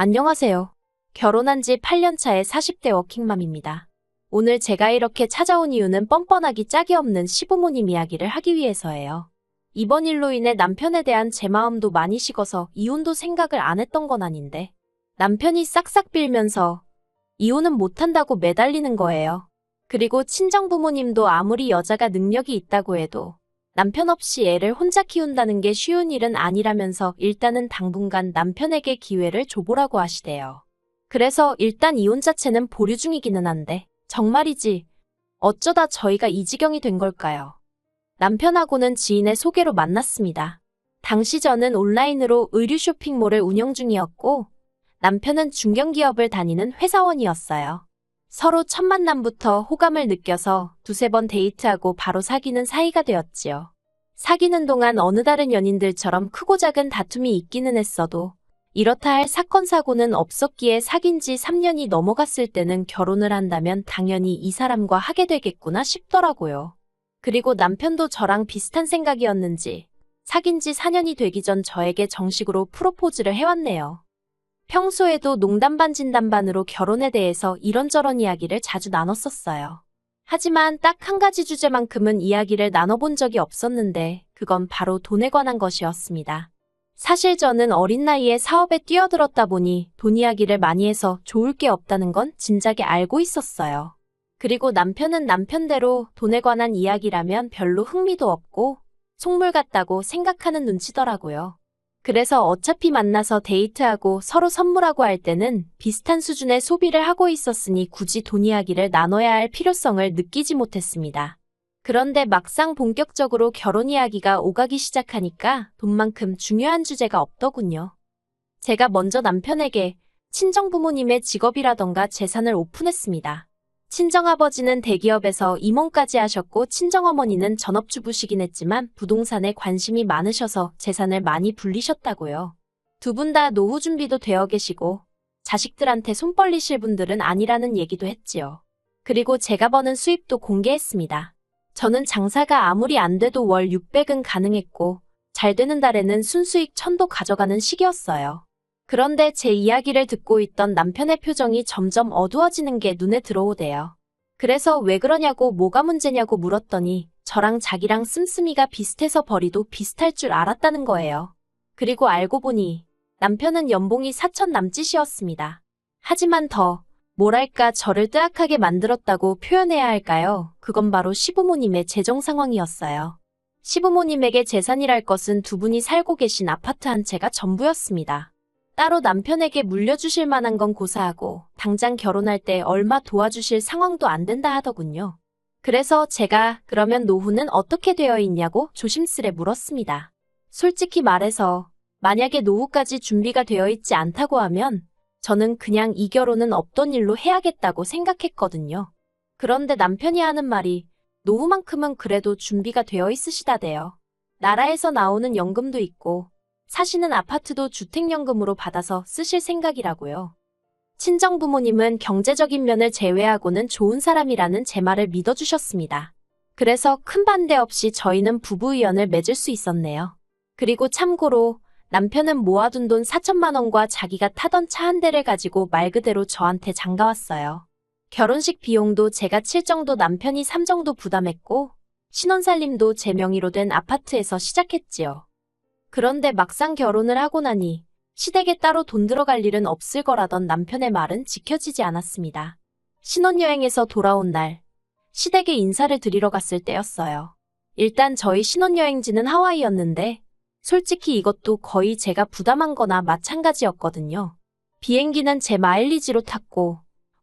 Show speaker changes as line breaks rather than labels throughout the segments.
안녕하세요. 결혼한 지 8년 차의 40대 워킹맘입니다. 오늘 제가 이렇게 찾아온 이유는 뻔뻔하기 짝이 없는 시부모님 이야기를 하기 위해서예요. 이번 일로 인해 남편에 대한 제 마음도 많이 식어서 이혼도 생각을 안 했던 건 아닌데 남편이 싹싹 빌면서 이혼은 못한다고 매달리는 거예요. 그리고 친정부모님도 아무리 여자가 능력이 있다고 해도 남편 없이 애를 혼자 키운다는 게 쉬운 일은 아니라면서 일단은 당분간 남편에게 기회를 줘보라고 하시대요. 그래서 일단 이혼 자체는 보류 중이기는 한데 정말이지 어쩌다 저희가 이 지경이 된 걸까요? 남편하고는 지인의 소개로 만났습니다. 당시 저는 온라인으로 의류 쇼핑몰을 운영 중이었고 남편은 중견기업을 다니는 회사원이었어요. 서로 첫 만남부터 호감을 느껴서 두세 번 데이트하고 바로 사귀는 사이가 되었지요. 사귀는 동안 어느 다른 연인들처럼 크고 작은 다툼이 있기는 했어도 이렇다 할 사건 사고는 없었기에 사귄 지 3년이 넘어갔을 때는 결혼을 한다면 당연히 이 사람과 하게 되겠구나 싶더라고요. 그리고 남편도 저랑 비슷한 생각이었는지 사귄 지 4년이 되기 전 저에게 정식으로 프로포즈를 해왔네요. 평소에도 농담 반 진담 반으로 결혼에 대해서 이런저런 이야기를 자주 나눴었어요. 하지만 딱 한 가지 주제만큼은 이야기를 나눠본 적이 없었는데 그건 바로 돈에 관한 것이었습니다. 사실 저는 어린 나이에 사업에 뛰어들었다 보니 돈 이야기를 많이 해서 좋을 게 없다는 건 진작에 알고 있었어요. 그리고 남편은 남편대로 돈에 관한 이야기라면 별로 흥미도 없고 속물 같다고 생각하는 눈치더라고요. 그래서 어차피 만나서 데이트하고 서로 선물하고 할 때는 비슷한 수준의 소비를 하고 있었으니 굳이 돈 이야기를 나눠야 할 필요성을 느끼지 못했습니다. 그런데 막상 본격적으로 결혼 이야기가 오가기 시작하니까 돈만큼 중요한 주제가 없더군요. 제가 먼저 남편에게 친정부모님의 직업이라던가 재산을 오픈했습니다. 친정아버지는 대기업에서 임원까지 하셨고 친정어머니는 전업주부시긴 했지만 부동산에 관심이 많으셔서 재산을 많이 불리셨다고요. 두 분 다 노후 준비도 되어 계시고 자식들한테 손 벌리실 분들은 아니라는 얘기도 했지요. 그리고 제가 버는 수입도 공개했습니다. 저는 장사가 아무리 안 돼도 월 600은 가능했고 잘 되는 달에는 순수익 1000도 가져가는 시기였어요. 그런데 제 이야기를 듣고 있던 남편의 표정이 점점 어두워지는 게 눈에 들어오대요. 그래서 왜 그러냐고 뭐가 문제냐고 물었더니 저랑 자기랑 씀씀이가 비슷해서 벌이도 비슷할 줄 알았다는 거예요. 그리고 알고 보니 남편은 연봉이 4천 남짓이었습니다. 하지만 더 뭐랄까 저를 뜨악하게 만들었다고 표현해야 할까요? 그건 바로 시부모님의 재정 상황이었어요. 시부모님에게 재산이랄 것은 두 분이 살고 계신 아파트 한 채가 전부였습니다. 따로 남편에게 물려주실 만한 건 고사하고 당장 결혼할 때 얼마 도와주실 상황도 안 된다 하더군요. 그래서 제가 그러면 노후는 어떻게 되어 있냐고 조심스레 물었습니다. 솔직히 말해서 만약에 노후까지 준비가 되어 있지 않다고 하면 저는 그냥 이 결혼은 없던 일로 해야겠다고 생각했거든요. 그런데 남편이 하는 말이 노후만큼은 그래도 준비가 되어 있으시다대요. 나라에서 나오는 연금도 있고 사시는 아파트도 주택연금으로 받아서 쓰실 생각이라고요. 친정부모님은 경제적인 면을 제외하고는 좋은 사람이라는 제 말을 믿어주셨습니다. 그래서 큰 반대 없이 저희는 부부의연을 맺을 수 있었네요. 그리고 참고로 남편은 모아둔 돈 4천만 원과 자기가 타던 차 한 대를 가지고 말 그대로 저한테 장가왔어요. 결혼식 비용도 제가 칠 정도 남편이 3 정도 부담했고 신혼살림도 제 명의로 된 아파트에서 시작했지요. 그런데 막상 결혼을 하고 나니 시댁에 따로 돈 들어갈 일은 없을 거라던 남편의 말은 지켜지지 않았습니다. 신혼여행에서 돌아온 날, 시댁에 인사를 드리러 갔을 때였어요. 일단 저희 신혼여행지는 하와이였는데 솔직히 이것도 거의 제가 부담한 거나 마찬가지였거든요. 비행기는 제 마일리지로 탔고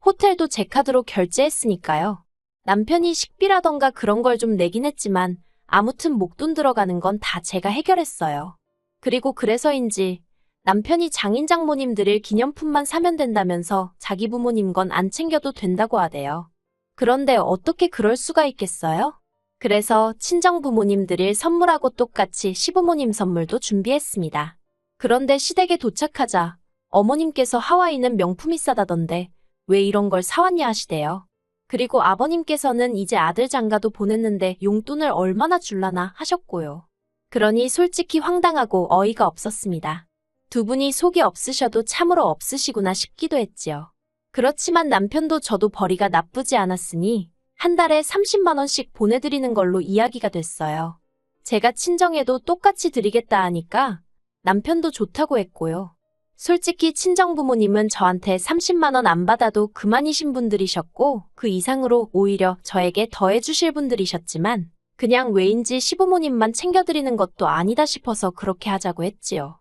호텔도 제 카드로 결제했으니까요. 남편이 식비라던가 그런 걸 좀 내긴 했지만 아무튼 목돈 들어가는 건 다 제가 해결했어요. 그리고 그래서인지 남편이 장인 장모님 드릴 기념품만 사면 된다면서 자기 부모님 건 안 챙겨도 된다고 하대요. 그런데 어떻게 그럴 수가 있겠어요? 그래서 친정 부모님 드릴 선물하고 똑같이 시부모님 선물도 준비했습니다. 그런데 시댁에 도착하자 어머님께서 하와이는 명품이 싸다던데 왜 이런 걸 사왔냐 하시대요. 그리고 아버님께서는 이제 아들 장가도 보냈는데 용돈을 얼마나 줄라나 하셨고요. 그러니 솔직히 황당하고 어이가 없었습니다. 두 분이 속이 없으셔도 참으로 없으시구나 싶기도 했지요. 그렇지만 남편도 저도 벌이가 나쁘지 않았으니 한 달에 30만 원씩 보내드리는 걸로 이야기가 됐어요. 제가 친정에도 똑같이 드리겠다 하니까 남편도 좋다고 했고요. 솔직히 친정부모님은 저한테 30만 원 안 받아도 그만이신 분들이셨고 그 이상으로 오히려 저에게 더해주실 분들이셨지만 그냥 왜인지 시부모님만 챙겨드리는 것도 아니다 싶어서 그렇게 하자고 했지요.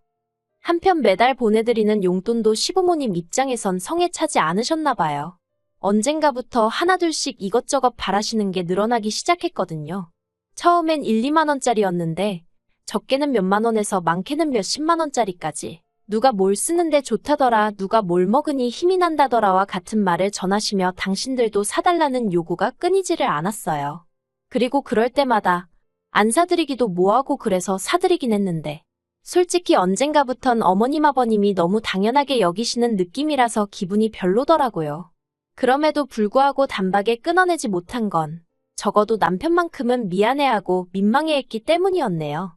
한편 매달 보내드리는 용돈도 시부모님 입장에선 성에 차지 않으셨나 봐요. 언젠가부터 하나둘씩 이것저것 바라시는 게 늘어나기 시작했거든요. 처음엔 1, 2만 원짜리였는데 적게는 몇만 원에서 많게는 몇십만 원짜리까지 누가 뭘 쓰는데 좋다더라, 누가 뭘 먹으니 힘이 난다더라와 같은 말을 전하시며 당신들도 사달라는 요구가 끊이지를 않았어요. 그리고 그럴 때마다 안 사드리기도 뭐하고 그래서 사드리긴 했는데 솔직히 언젠가부턴 어머님 아버님이 너무 당연하게 여기시는 느낌이라서 기분이 별로더라고요. 그럼에도 불구하고 단박에 끊어내지 못한 건 적어도 남편만큼은 미안해하고 민망해했기 때문이었네요.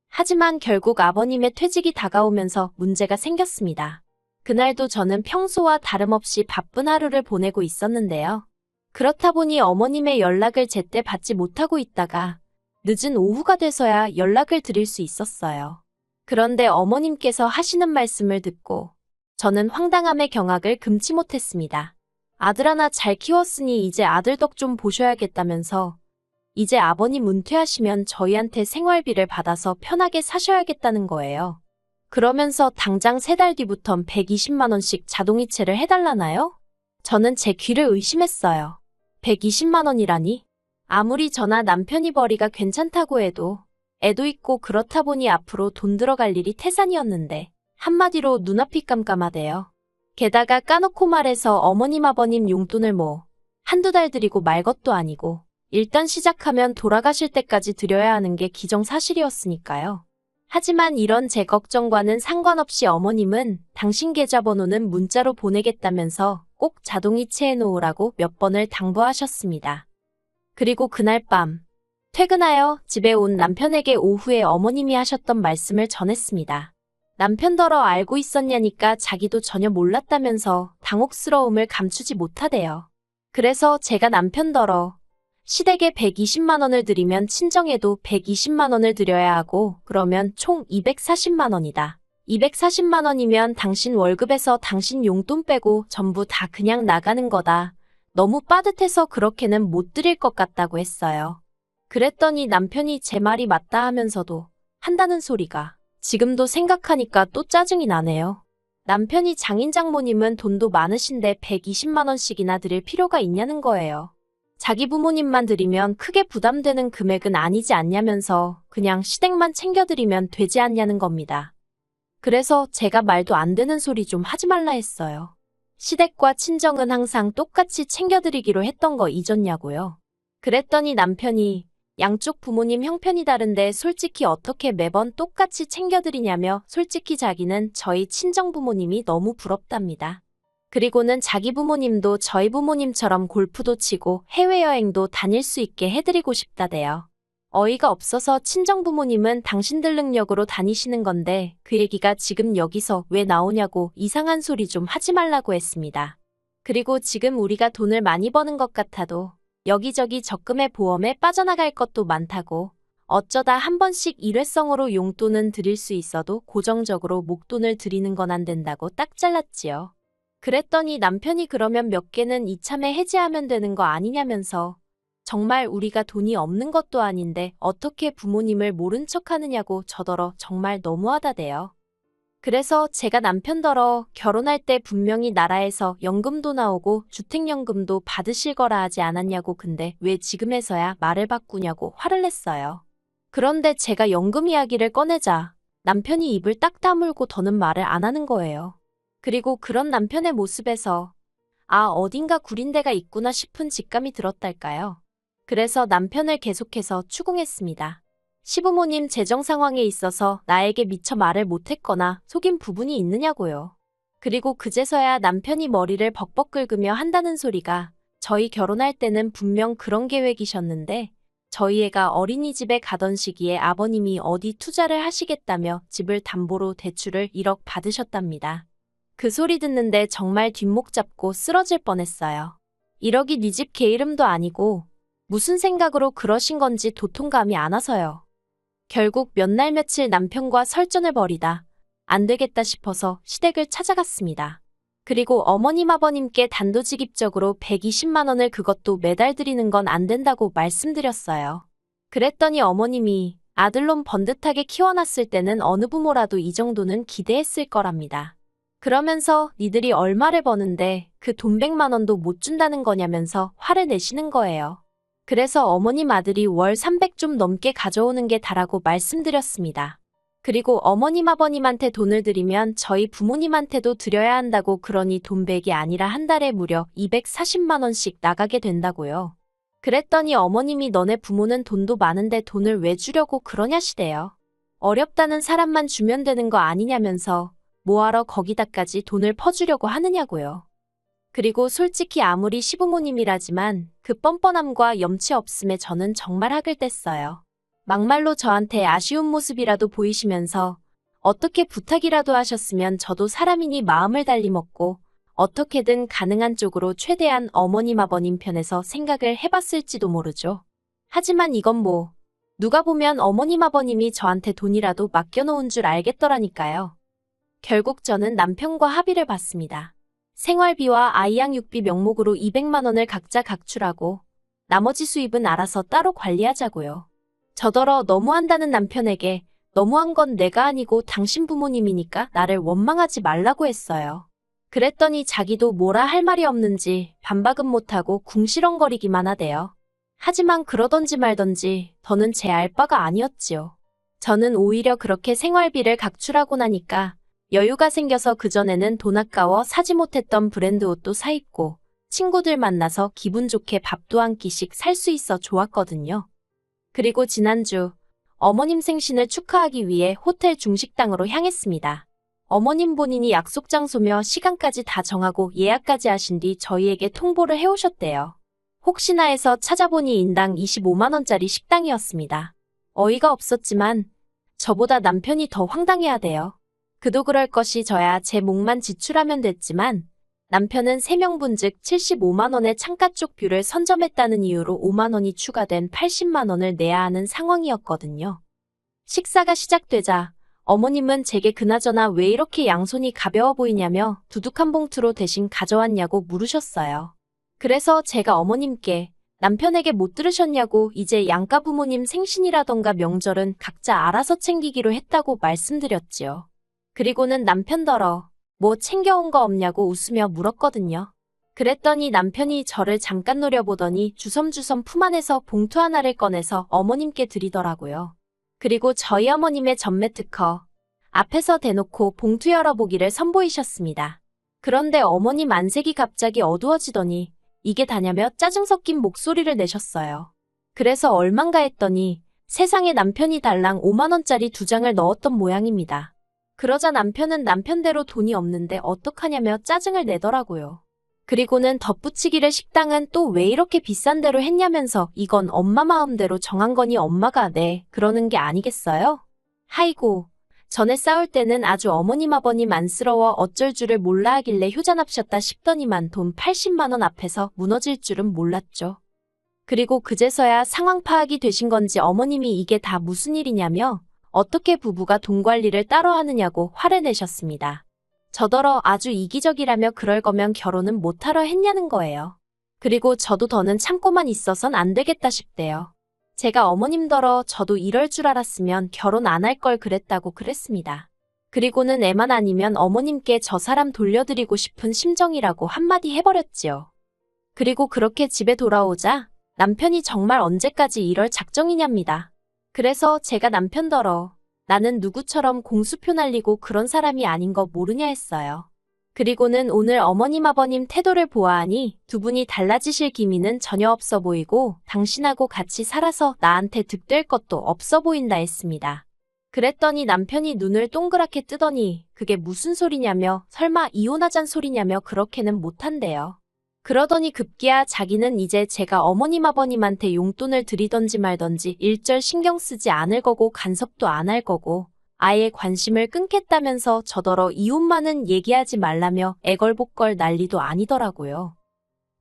하지만 결국 아버님의 퇴직이 다가오면서 문제가 생겼습니다. 그날도 저는 평소와 다름없이 바쁜 하루를 보내고 있었는데요. 그렇다 보니 어머님의 연락을 제때 받지 못하고 있다가 늦은 오후가 돼서야 연락을 드릴 수 있었어요. 그런데 어머님께서 하시는 말씀을 듣고 저는 황당함의 경악을 금치 못했습니다. 아들 하나 잘 키웠으니 이제 아들 덕 좀 보셔야겠다면서 이제 아버님 은퇴하시면 저희한테 생활비를 받아서 편하게 사셔야겠다는 거예요. 그러면서 당장 3달 뒤부턴 120만 원씩 자동이체를 해달라나요? 저는 제 귀를 의심했어요. 120만 원이라니? 아무리 저나 남편이 벌이가 괜찮다고 해도 애도 있고 그렇다 보니 앞으로 돈 들어갈 일이 태산이었는데 한마디로 눈앞이 깜깜하대요. 게다가 까놓고 말해서 어머님 아버님 용돈을 뭐 한두 달 드리고 말 것도 아니고 일단 시작하면 돌아가실 때까지 드려야 하는 게 기정사실이었으니까요. 하지만 이런 제 걱정과는 상관없이 어머님은 당신 계좌번호는 문자로 보내겠다면서 꼭 자동이체해 놓으라고 몇 번을 당부하셨습니다. 그리고 그날 밤 퇴근하여 집에 온 남편에게 오후에 어머님이 하셨던 말씀을 전했습니다. 남편더러 알고 있었냐니까 자기도 전혀 몰랐다면서 당혹스러움을 감추지 못하대요. 그래서 제가 남편더러 시댁에 120만 원을 드리면 친정에도 120만 원을 드려야 하고 그러면 총 240만 원이다. 240만 원이면 당신 월급에서 당신 용돈 빼고 전부 다 그냥 나가는 거다. 너무 빠듯해서 그렇게는 못 드릴 것 같다고 했어요. 그랬더니 남편이 제 말이 맞다 하면서도 한다는 소리가 지금도 생각하니까 또 짜증이 나네요. 남편이 장인 장모님은 돈도 많으신데 120만 원씩이나 드릴 필요가 있냐는 거예요. 자기 부모님만 드리면 크게 부담되는 금액은 아니지 않냐면서 그냥 시댁만 챙겨드리면 되지 않냐는 겁니다. 그래서 제가 말도 안 되는 소리 좀 하지 말라 했어요. 시댁과 친정은 항상 똑같이 챙겨드리기로 했던 거 잊었냐고요. 그랬더니 남편이 양쪽 부모님 형편이 다른데 솔직히 어떻게 매번 똑같이 챙겨드리냐며 솔직히 자기는 저희 친정 부모님이 너무 부럽답니다. 그리고는 자기 부모님도 저희 부모님처럼 골프도 치고 해외여행도 다닐 수 있게 해드리고 싶다대요. 어이가 없어서 친정 부모님은 당신들 능력으로 다니시는 건데 그 얘기가 지금 여기서 왜 나오냐고 이상한 소리 좀 하지 말라고 했습니다. 그리고 지금 우리가 돈을 많이 버는 것 같아도 여기저기 적금에 보험에 빠져나갈 것도 많다고 어쩌다 한 번씩 일회성으로 용돈은 드릴 수 있어도 고정적으로 목돈을 드리는 건 안 된다고 딱 잘랐지요. 그랬더니 남편이 그러면 몇 개는 이참에 해지하면 되는 거 아니냐면서 정말 우리가 돈이 없는 것도 아닌데 어떻게 부모님을 모른 척 하느냐고 저더러 정말 너무하다대요. 그래서 제가 남편더러 결혼할 때 분명히 나라에서 연금도 나오고 주택연금도 받으실 거라 하지 않았냐고 근데 왜 지금에서야 말을 바꾸냐고 화를 냈어요. 그런데 제가 연금 이야기를 꺼내자 남편이 입을 딱 다물고 더는 말을 안 하는 거예요. 그리고 그런 남편의 모습에서 아 어딘가 구린 데가 있구나 싶은 직감이 들었달까요. 그래서 남편을 계속해서 추궁했습니다. 시부모님 재정 상황에 있어서 나에게 미처 말을 못했거나 속인 부분이 있느냐고요. 그리고 그제서야 남편이 머리를 벅벅 긁으며 한다는 소리가 저희 결혼할 때는 분명 그런 계획이셨는데 저희 애가 어린이집에 가던 시기에 아버님이 어디 투자를 하시겠다며 집을 담보로 대출을 1억 받으셨답니다. 그 소리 듣는데 정말 뒷목 잡고 쓰러질 뻔했어요. 1억이 네 집 개 이름도 아니고 무슨 생각으로 그러신 건지 도통감이 안 와서요. 결국 몇 날 며칠 남편과 설전을 벌이다 안 되겠다 싶어서 시댁을 찾아갔습니다. 그리고 어머님 아버님께 단도직입적으로 120만 원을 그것도 매달 드리는 건 안 된다고 말씀드렸어요. 그랬더니 어머님이 아들놈 번듯하게 키워놨을 때는 어느 부모라도 이 정도는 기대했을 거랍니다. 그러면서 니들이 얼마를 버는데 그 돈 100만 원도 못 준다는 거냐면서 화를 내시는 거예요. 그래서 어머님 아들이 월 300 좀 넘게 가져오는 게 다라고 말씀드렸습니다. 그리고 어머님 아버님한테 돈을 드리면 저희 부모님한테도 드려야 한다고 그러니 돈 100이 아니라 한 달에 무려 240만 원씩 나가게 된다고요. 그랬더니 어머님이 너네 부모는 돈도 많은데 돈을 왜 주려고 그러냐시대요. 어렵다는 사람만 주면 되는 거 아니냐면서 뭐하러 거기다까지 돈을 퍼주려고 하느냐고요. 그리고 솔직히 아무리 시부모님이라지만 그 뻔뻔함과 염치 없음에 저는 정말 학을 뗐어요. 막말로 저한테 아쉬운 모습이라도 보이시면서 어떻게 부탁이라도 하셨으면 저도 사람이니 마음을 달리 먹고 어떻게든 가능한 쪽으로 최대한 어머님 아버님 편에서 생각을 해봤을지도 모르죠. 하지만 이건 뭐 누가 보면 어머님 아버님이 저한테 돈이라도 맡겨놓은 줄 알겠더라니까요. 결국 저는 남편과 합의를 봤습니다. 생활비와 아이양육비 명목으로 200만 원을 각자 각출하고 나머지 수입은 알아서 따로 관리하자고요. 저더러 너무한다는 남편에게 너무한 건 내가 아니고 당신 부모님이니까 나를 원망하지 말라고 했어요. 그랬더니 자기도 뭐라 할 말이 없는지 반박은 못하고 궁시렁거리기만 하대요. 하지만 그러던지 말던지 더는 제 알바가 아니었지요. 저는 오히려 그렇게 생활비를 각출하고 나니까 여유가 생겨서 그전에는 돈 아까워 사지 못했던 브랜드 옷도 사입고 친구들 만나서 기분 좋게 밥도 한 끼씩 살 수 있어 좋았거든요. 그리고 지난주 어머님 생신을 축하하기 위해 호텔 중식당으로 향했습니다. 어머님 본인이 약속 장소며 시간까지 다 정하고 예약까지 하신 뒤 저희에게 통보를 해오셨대요. 혹시나 해서 찾아보니 인당 25만 원짜리 식당이었습니다. 어이가 없었지만 저보다 남편이 더 황당해하대요. 그도 그럴 것이 저야 제 몫만 지출하면 됐지만 남편은 3명분 즉 75만 원의 창가 쪽 뷰를 선점했다는 이유로 5만 원이 추가된 80만 원을 내야 하는 상황이었거든요. 식사가 시작되자 어머님은 제게 그나저나 왜 이렇게 양손이 가벼워 보이냐며 두둑 한 봉투로 대신 가져왔냐고 물으셨어요. 그래서 제가 어머님께 남편에게 못 들으셨냐고 이제 양가 부모님 생신이라던가 명절은 각자 알아서 챙기기로 했다고 말씀드렸지요. 그리고는 남편더러 뭐 챙겨온 거 없냐고 웃으며 물었거든요. 그랬더니 남편이 저를 잠깐 노려보더니 주섬주섬 품 안에서 봉투 하나를 꺼내서 어머님께 드리더라고요. 그리고 저희 어머님의 전매 특허 앞에서 대놓고 봉투 열어보기를 선보이셨습니다. 그런데 어머님 안색이 갑자기 어두워지더니 이게 다냐며 짜증 섞인 목소리를 내셨어요. 그래서 얼만가 했더니 세상에 남편이 달랑 5만 원짜리 2장을 넣었던 모양입니다. 그러자 남편은 남편대로 돈이 없는데 어떡하냐며 짜증을 내더라고요. 그리고는 덧붙이기를 식당은 또 왜 이렇게 비싼 대로 했냐면서 이건 엄마 마음대로 정한 거니 엄마가 네 그러는 게 아니겠어요? 하이고 전에 싸울 때는 아주 어머님 아버님 안쓰러워 어쩔 줄을 몰라 하길래 효자납셨다 싶더니만 돈 80만 원 앞에서 무너질 줄은 몰랐죠. 그리고 그제서야 상황 파악이 되신 건지 어머님이 이게 다 무슨 일이냐며 어떻게 부부가 돈 관리를 따로 하느냐고 화를 내셨습니다. 저더러 아주 이기적이라며 그럴 거면 결혼은 못하러 했냐는 거예요. 그리고 저도 더는 참고만 있어선 안 되겠다 싶대요. 제가 어머님더러 저도 이럴 줄 알았으면 결혼 안 할 걸 그랬다고 그랬습니다. 그리고는 애만 아니면 어머님께 저 사람 돌려드리고 싶은 심정이라고 한마디 해버렸지요. 그리고 그렇게 집에 돌아오자 남편이 정말 언제까지 이럴 작정이냐입니다. 그래서 제가 남편더러 나는 누구처럼 공수표 날리고 그런 사람이 아닌 거 모르냐 했어요. 그리고는 오늘 어머님 아버님 태도를 보아하니 두 분이 달라지실 기미는 전혀 없어 보이고 당신하고 같이 살아서 나한테 득될 것도 없어 보인다 했습니다. 그랬더니 남편이 눈을 동그랗게 뜨더니 그게 무슨 소리냐며 설마 이혼하잔 소리냐며 그렇게는 못한대요. 그러더니 급기야 자기는 이제 제가 어머님 아버님한테 용돈을 드리던지 말던지 일절 신경 쓰지 않을 거고 간섭도 안 할 거고 아예 관심을 끊겠다면서 저더러 이혼만은 얘기하지 말라며 애걸복걸 난리도 아니더라고요.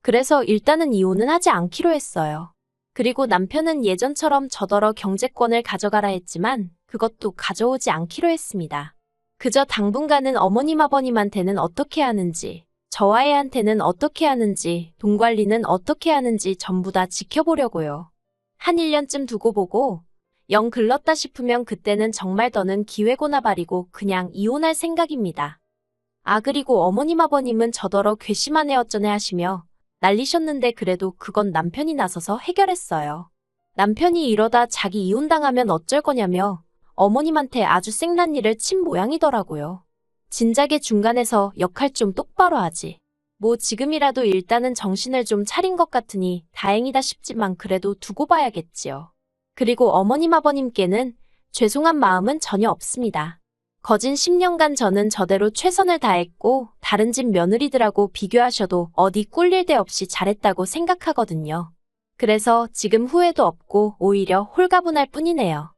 그래서 일단은 이혼은 하지 않기로 했어요. 그리고 남편은 예전처럼 저더러 경제권을 가져가라 했지만 그것도 가져오지 않기로 했습니다. 그저 당분간은 어머님 아버님한테는 어떻게 하는지, 저와 애한테는 어떻게 하는지, 돈 관리는 어떻게 하는지 전부 다 지켜보려고요. 한 1년쯤 두고 보고 영 글렀다 싶으면 그때는 정말 더는 기회고나 발이고 그냥 이혼할 생각입니다. 아 그리고 어머님 아버님은 저더러 괘씸하네 어쩌네 하시며 난리셨는데 그래도 그건 남편이 나서서 해결했어요. 남편이 이러다 자기 이혼당하면 어쩔 거냐며 어머님한테 아주 쌩난 일을 친 모양이더라고요. 진작에 중간에서 역할 좀 똑바로 하지. 뭐 지금이라도 일단은 정신을 좀 차린 것 같으니 다행이다 싶지만 그래도 두고 봐야겠지요. 그리고 어머님 아버님께는 죄송한 마음은 전혀 없습니다. 거진 10년간 저는 저대로 최선을 다했고 다른 집 며느리들하고 비교하셔도 어디 꿀릴 데 없이 잘했다고 생각하거든요. 그래서 지금 후회도 없고 오히려 홀가분할 뿐이네요.